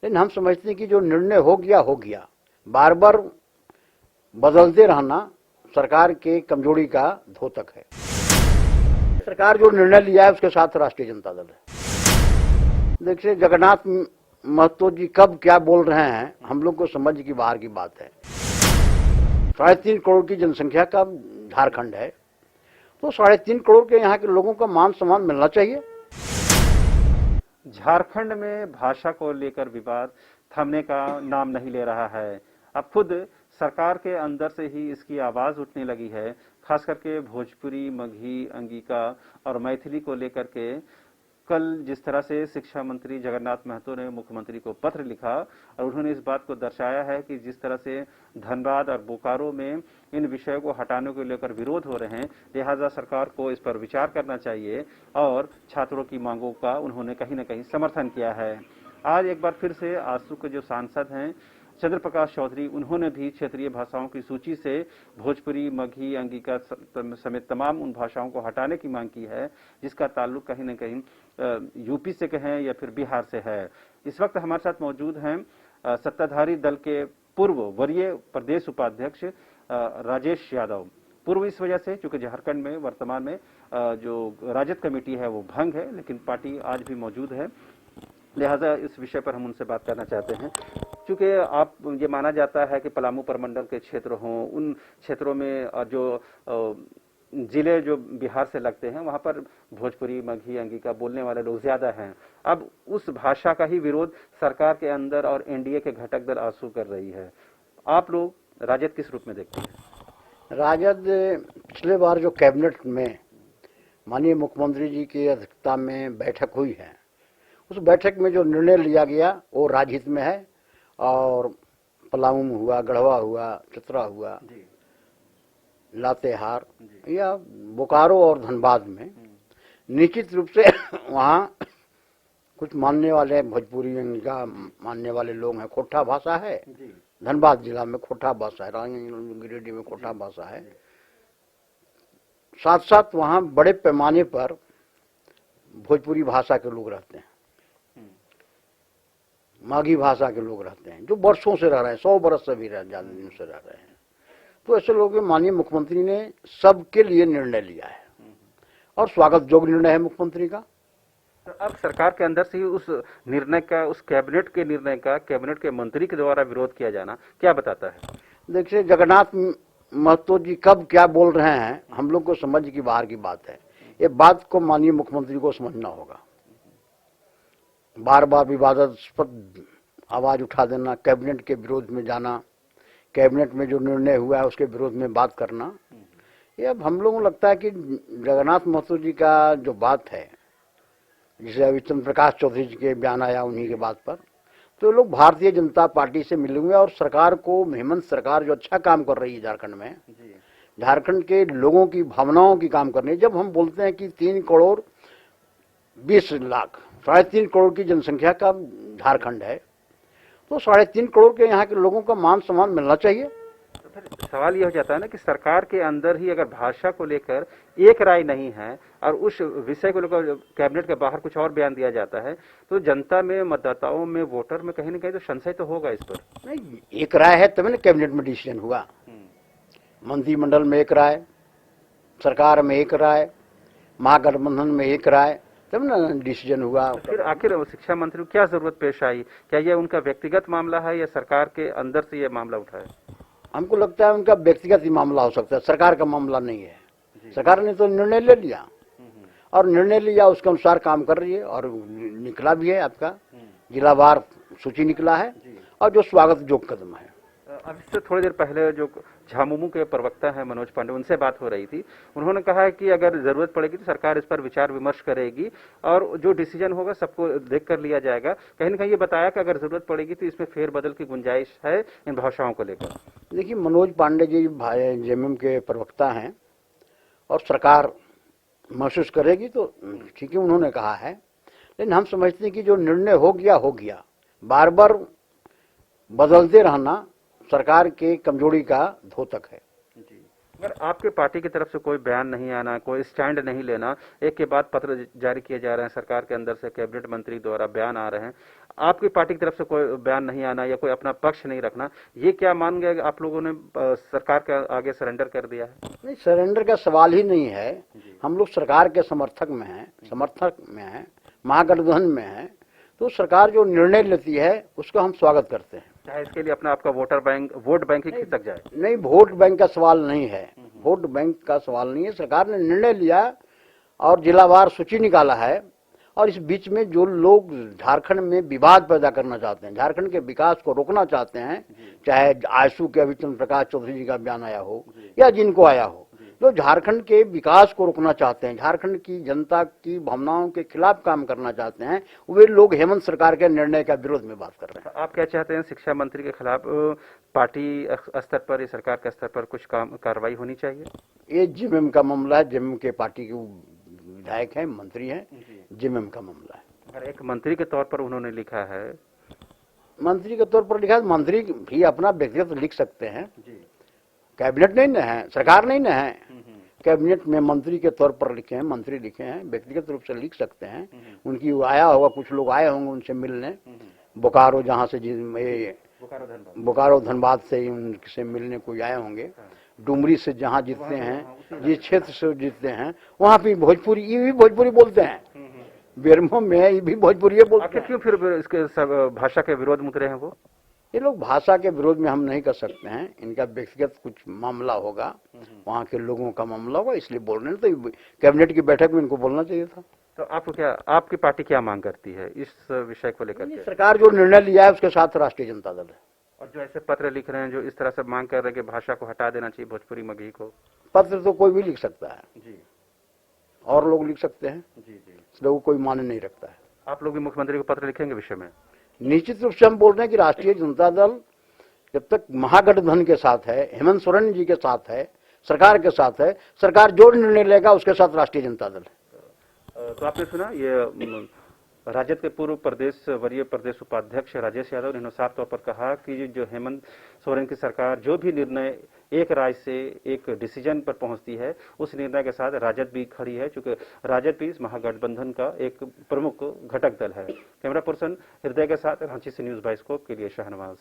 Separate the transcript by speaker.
Speaker 1: लेकिन हम समझते हैं कि जो निर्णय हो गया, बार बार बदलते रहना सरकार के कमजोरी का द्योतक है। सरकार जो निर्णय लिया है उसके साथ राष्ट्रीय जनता दल है। देखिए, जगन्नाथ महतो जी कब क्या बोल रहे हैं हम लोग को समझ की बाहर की बात है। 3.5 करोड़ की जनसंख्या का झारखंड है, तो 3.5 करोड़ के यहाँ के लोगों का मान सम्मान मिलना चाहिए।
Speaker 2: झारखंड में भाषा को लेकर विवाद थमने का नाम नहीं ले रहा है। अब खुद सरकार के अंदर से ही इसकी आवाज उठने लगी है, खास करके भोजपुरी, मगही, अंगिका और मैथिली को लेकर के। कल जिस तरह से शिक्षा मंत्री जगन्नाथ महतो ने मुख्यमंत्री को पत्र लिखा और उन्होंने इस बात को दर्शाया है कि जिस तरह से धनबाद और बोकारो में इन विषयों को हटाने को लेकर विरोध हो रहे हैं, लिहाजा सरकार को इस पर विचार करना चाहिए और छात्रों की मांगों का उन्होंने कहीं न कहीं समर्थन किया है। आज एक बार फिर से आजसू के जो सांसद हैं चंद्र प्रकाश चौधरी, उन्होंने भी क्षेत्रीय भाषाओं की सूची से भोजपुरी, मगही, अंगिका समेत तमाम उन भाषाओं को हटाने की मांग की है, जिसका ताल्लुक कहीं न कहीं यूपी से कहें या फिर बिहार से है। इस वक्त हमारे साथ मौजूद हैं सत्ताधारी दल के पूर्व वरीय प्रदेश उपाध्यक्ष राजेश यादव। पूर्व इस वजह से चूंकि झारखंड में वर्तमान में जो राजद कमेटी है वो भंग है, लेकिन पार्टी आज भी मौजूद है, लिहाजा इस विषय पर हम उनसे बात करना चाहते हैं। चूंकि आप ये माना जाता है कि पलामू प्रमंडल के क्षेत्र हों, उन क्षेत्रों में जो जिले जो बिहार से लगते हैं वहां पर भोजपुरी, मगही, अंगिका बोलने वाले लोग ज्यादा हैं। अब उस भाषा का ही विरोध सरकार के अंदर और एनडीए के घटक दल आजसू कर रही है। आप लोग राजद किस रूप में देखते हैं?
Speaker 1: राजद पिछले बार जो कैबिनेट में माननीय मुख्यमंत्री जी की अध्यक्षता में बैठक हुई है, उस बैठक में जो निर्णय लिया गया वो राजहित में है और पलामू में हुआ, गढ़वा हुआ, चतरा हुआ, लातेहार या बोकारो और धनबाद में निश्चित रूप से वहाँ कुछ मानने वाले भोजपुरी, अंगिका मानने वाले लोग हैं। खोटा भाषा है, धनबाद जिला में खोटा भाषा है, गिरिडीह में खोटा भाषा है। साथ साथ वहाँ बड़े पैमाने पर भोजपुरी भाषा के लोग रहते हैं, माघी भाषा के लोग रहते हैं, जो वर्षों से रह रहे हैं, 100 बरस से भी ज्यादा दिन से रह रहे हैं। तो ऐसे लोग माननीय मुख्यमंत्री ने सबके लिए निर्णय लिया है और स्वागत योग्य निर्णय है मुख्यमंत्री का।
Speaker 2: तो अब सरकार के अंदर से ही उस निर्णय का, उस कैबिनेट के निर्णय का कैबिनेट के मंत्री के द्वारा विरोध किया जाना क्या बताता है?
Speaker 1: देखिए, जगन्नाथ महतो जी कब क्या बोल रहे हैं हम लोग को समझ की बाहर की बात है। ये बात को माननीय मुख्यमंत्री को समझना होगा। बार बार विवादास्पद आवाज उठा देना, कैबिनेट के विरोध में जाना, कैबिनेट में जो निर्णय हुआ है उसके विरोध में बात करना, ये अब हम लोगों को लगता है कि जगन्नाथ महतो जी का जो बात है, जिसे अभी चंद्र प्रकाश चौधरी जी के बयान आया उन्हीं के बात पर, तो लोग भारतीय जनता पार्टी से मिले हुए और सरकार को, हेमंत सरकार जो अच्छा काम कर रही है झारखंड में, झारखंड के लोगों की भावनाओं की काम करनी है। जब हम बोलते हैं कि 3 करोड़ 20 लाख 3.5 करोड़ की जनसंख्या का झारखंड है, तो 3.5 करोड़ के यहाँ के लोगों का मान सम्मान मिलना चाहिए।
Speaker 2: तो फिर सवाल यह हो जाता है ना कि सरकार के अंदर ही अगर भाषा को लेकर एक राय नहीं है और उस विषय को लेकर कैबिनेट के बाहर कुछ और बयान दिया जाता है, तो जनता में, मतदाताओं में, वोटर में कहीं न कहीं तो संशय तो होगा इस पर।
Speaker 1: नहीं, एक राय है तभी ना कैबिनेट में डिसीजन हुआ। मंत्रिमंडल में एक राय, सरकार में एक राय, महागठबंधन में एक राय, तब ना डिसीजन हुआ।
Speaker 2: फिर आखिर शिक्षा मंत्री को क्या जरूरत पेश आई? क्या यह उनका व्यक्तिगत मामला है या सरकार के अंदर से यह मामला उठा है?
Speaker 1: हमको लगता है उनका व्यक्तिगत ही मामला हो सकता है, सरकार का मामला नहीं है। सरकार ने तो निर्णय ले लिया और निर्णय लिया उसके अनुसार काम कर रही है और निकला भी है, आपका जिलावार सूची निकला है और जो स्वागत योग्य कदम है।
Speaker 2: अब इससे थोड़ी देर पहले जो झामुमो के प्रवक्ता हैं मनोज पांडे, उनसे बात हो रही थी। उन्होंने कहा है कि अगर जरूरत पड़ेगी तो सरकार इस पर विचार विमर्श करेगी और जो डिसीजन होगा सबको देख कर लिया जाएगा। कहीं न कहीं ये बताया कि अगर जरूरत पड़ेगी तो इसमें फेरबदल की गुंजाइश है इन भाषाओं को लेकर।
Speaker 1: देखिए, मनोज पांडे जी जेएमएम के प्रवक्ता हैं और सरकार महसूस करेगी तो ठीक है, उन्होंने कहा है। लेकिन हम समझते हैं कि जो निर्णय हो गया, बार बार बदलते रहना सरकार के कमजोरी का द्योतक है।
Speaker 2: अगर आपके पार्टी की तरफ से कोई बयान नहीं आना, कोई स्टैंड नहीं लेना, एक के बाद पत्र जारी किए जा रहे हैं सरकार के अंदर से, कैबिनेट मंत्री द्वारा बयान आ रहे हैं, आपकी पार्टी की तरफ से कोई बयान नहीं आना या कोई अपना पक्ष नहीं रखना, ये क्या मान गए आप लोगों ने सरकार के आगे सरेंडर कर दिया है?
Speaker 1: नहीं, सरेंडर का सवाल ही नहीं है। हम लोग सरकार के समर्थक में हैं, महागठबंधन में हैं, तो सरकार जो निर्णय लेती है उसका हम स्वागत करते हैं।
Speaker 2: चाहे इसके लिए अपना आपका वोट बैंक ही खिसक जाए।
Speaker 1: नहीं, वोट बैंक का सवाल नहीं है, वोट बैंक का सवाल नहीं है। सरकार ने निर्णय लिया और जिलावार सूची निकाला है, और इस बीच में जो लोग झारखंड में विवाद पैदा करना चाहते हैं, झारखंड के विकास को रोकना चाहते हैं, चाहे आयसू के अभी चंद्र प्रकाश चौधरी जी का बयान आया हो या जिनको आया हो, जो झारखंड के विकास को रोकना चाहते हैं, झारखंड की जनता की भावनाओं के खिलाफ काम करना चाहते हैं, वे लोग हेमंत सरकार के निर्णय का विरोध में बात कर रहे हैं।
Speaker 2: आप क्या चाहते हैं, शिक्षा मंत्री के खिलाफ पार्टी स्तर पर या सरकार के स्तर पर कुछ कार्रवाई होनी चाहिए?
Speaker 1: ये जेएमएम का मामला है, जेएमएम के पार्टी के विधायक हैं, मंत्री हैं, जेएमएम का मामला है।
Speaker 2: अगर एक मंत्री के तौर पर उन्होंने लिखा है,
Speaker 1: मंत्री के तौर पर लिखा है, मंत्री भी अपना व्यक्तिगत लिख सकते हैं, कैबिनेट नहीं न है, सरकार नहीं न है, कैबिनेट में मंत्री के तौर पर लिखे हैं, मंत्री लिखे हैं, व्यक्तिगत रूप से लिख सकते हैं। उनकी आया होगा, कुछ लोग आए होंगे उनसे मिलने, बोकारो जहाँ से बोकारो धनबाद से उनसे मिलने कोई आए होंगे, डुमरी से जहाँ जीतते हैं, जिस क्षेत्र से जीतते हैं, वहाँ पे भोजपुरी, ये भी भोजपुरी बोलते हैं, बेरमो में ये भी भोजपुरी बोलते हैं।
Speaker 2: क्यों फिर इसके सब भाषा के विरोध में उतरे हैं वो?
Speaker 1: ये लोग भाषा के विरोध में हम नहीं कर सकते हैं, इनका व्यक्तिगत कुछ मामला होगा, वहाँ के लोगों का मामला होगा, इसलिए बोल रहे हैं। तो कैबिनेट की बैठक में इनको बोलना चाहिए था।
Speaker 2: तो आपकी पार्टी क्या मांग करती है इस विषय को लेकर के?
Speaker 1: सरकार जो निर्णय लिया है उसके साथ राष्ट्रीय जनता दल है।
Speaker 2: और जो ऐसे पत्र लिख रहे हैं, जो इस तरह से मांग कर रहे हैं कि भाषा को हटा देना चाहिए, भोजपुरी मगही को,
Speaker 1: पत्र तो कोई भी लिख सकता है
Speaker 2: जी,
Speaker 1: और लोग लिख सकते हैं,
Speaker 2: जी,
Speaker 1: लोगों कोई मान्य नहीं रखता है।
Speaker 2: आप लोग भी मुख्यमंत्री को पत्र लिखेंगे विषय में?
Speaker 1: निश्चित रूप से हम बोल रहे हैं कि राष्ट्रीय जनता दल जब तक महागठबंधन के साथ है, हेमंत सोरेन जी के साथ है, सरकार के साथ है, सरकार जो निर्णय लेगा उसके साथ राष्ट्रीय जनता दल है।
Speaker 2: तो आपने सुना, ये राजद के पूर्व वरीय प्रदेश उपाध्यक्ष राजेश यादव ने साफ तौर पर कहा कि जो हेमंत सोरेन की सरकार जो भी निर्णय एक राय से एक डिसीजन पर पहुंचती है, उस निर्णय के साथ राजद भी खड़ी है, क्योंकि राजद भी इस महागठबंधन का एक प्रमुख घटक दल है। कैमरा पर्सन हृदय के साथ रांची से न्यूज़ 22 के लिए शाहनवाज।